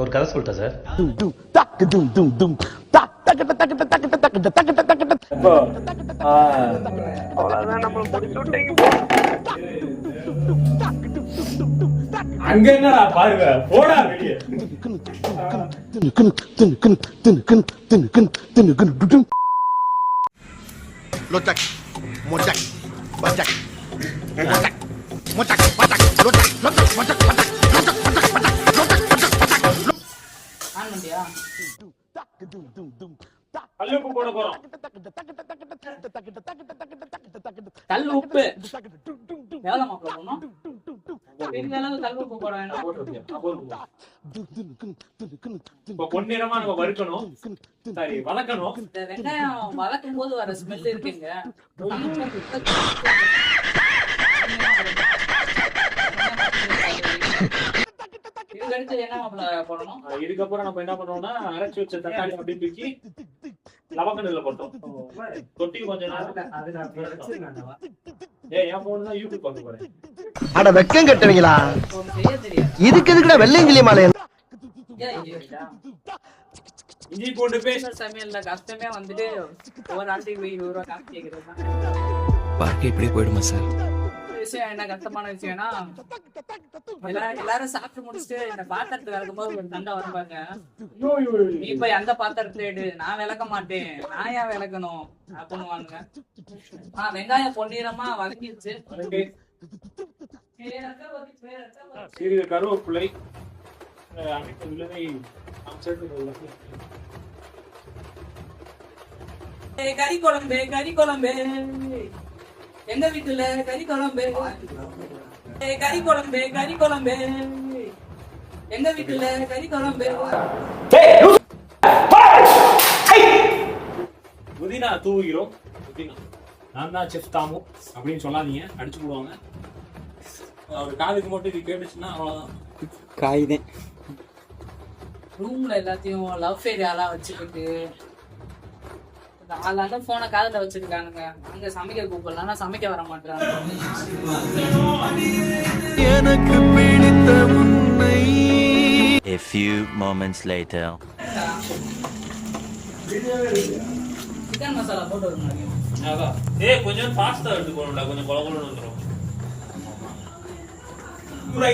ஒரு கதை சொல்லிட்டா சார். அங்க என்னடா பாருங்க போடா வெளியே. Lotak, motak, batak, motak, motak, batak, lotak, lotak, motak, batak, lotak, motak, batak, lotak, motak, batak. On பண்ணியா? கல்லுப்பு போட போறோம். கல் உப்பு எவ்வளோ மாப்பிள்ள போடணும்? இந்த அளவு கல் உப்பு போட வேண்டாம். இப்ப பொன்னிறமா நம்ம வறுக்கணும், சரி வதக்கணும். இந்த வெங்காயம் வதக்கும் போது வர ஸ்மெல் இருக்குங்க. இதுக்கு அடுத்து என்ன மாப்பிள்ள போடணும்? இதுக்கப்புறம் நம்ம என்ன பண்ணுவோம்னா அரைச்சு வச்ச தக்காளி அப்படி தூக்கி லவக்கண்ணுல போட்டோம். தொட்டி கொஞ்ச நேரம். என் போன் தான் யூடியூப் பார்க்க போறேன். அட வெக்கம் கட்டுவீங்களா? செய்ய தெரியாது. இதுக்கு எதுக்குடா வெள்ளையங்கிலி மாலை? இஞ்சி பூண்டு பேஸ்ட். சமையல்ல கஷ்டமே வந்துட்டு ஒரு ஆட்டுக்கு போய் 20 ரூபா காசு கேக்குறது தான். வாழ்க்கை இப்படியே போயிடுமா சார்? விஷயம் என்ன கஷ்டமான விஷயம்னா எல்லாரும் சாப்பிட்டு முடிச்சுட்டு இந்த பாத்திரத்தை விளக்கும் போது ஒரு சண்டை வருவாங்க. நீ போய் அந்த பாத்திரத்துல எடு, நான் விளக்க மாட்டேன், நான் ஏன் விளக்கணும் அப்படின்னுவானுங்க. வெங்காயம் பொன்னிறமா வதக்கிடுச்சு. சிறிது கருவேப்பிலை, கறி குழம்பு கறி குழம்பு எங்க வீட்டுல கறி குழம்பு கறி குழம்பு கறி குழம்பு எங்க வீட்டுல கறி குழம்பு. புதினா தூவுகிறோம். புதினா நான் தான் செஃப் தாமு அப்படின்னு சொல்லாதீங்க, அடிச்சு போடுவாங்க. அவர் காதுக்கு மட்டும் இது கேட்டுச்சுன்னா அவ்வளவுதான், காய்தேன். ரூம்ல எல்லாத்தையும் லவ் ஃபேரியாலாம் வச்சுக்கிட்டு ஆளாத போனை காதுல வச்சிருக்கானுங்க. அங்க சமைக்க கூப்பிடலாம், சமைக்க வர மாட்டாங்க. எனக்கு பிடித்த உன்னை. A few moments later. Chicken masala போட்டு வருங்க. கொஞ்சம் பாஸ்தா எடுத்துக்கோணும்டா, கொஞ்சம் கொலகொலன்னு வந்துடும்.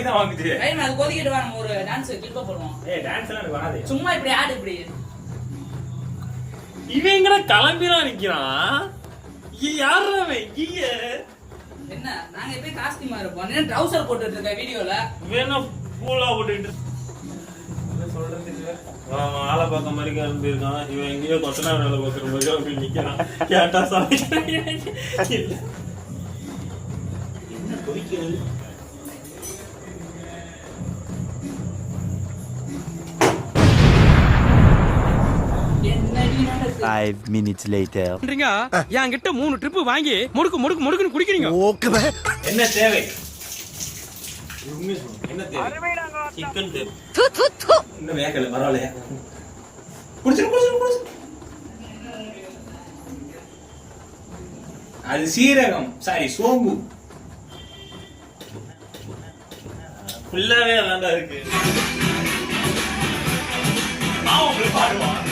தான் வாங்குது. அது கொதிக்கிட்டு வாங்க, ஒரு டான்ஸ் கிளிப்ப போடுவோம். டான்ஸ் எல்லாம் எனக்கு வராது. சும்மா இப்படி ஆடு இப்படி. இவங்கட கிளம்பிலாம் நிக்கிறான். யாரா என்ன நாங்க போய் காஸ்டியூமா இருப்போம், என்ன ட்ரவுசர் போட்டுட்டு இருக்க வீடியோல. வேணா பூலா போட்டுட்டு ஆளை பார்க்க மாதிரி இருந்திருக்கான். இவன் எங்கேயோ கொத்தனா வேலை பார்க்குற மாதிரி அப்படி நிக்கிறான். கேட்டா சமைக்கிறேன். என்ன கொதிக்கிறது? 5 minutes later. என்கிட்ட 3 ட்ரிப் வாங்கி முடுக்கு முடுக்கு முடுக்குன்னு குடிக்கிறீங்க. என்ன தேவை? என்ன தேவை? சிக்கன் தேவை. இன்னும் வேகல, பரவாயில்லையா? குடிச்சு. அது சீரகம், சாரி சோம்பு. ஃபுல்லாவே அதான் இருக்கு. பாடுவான்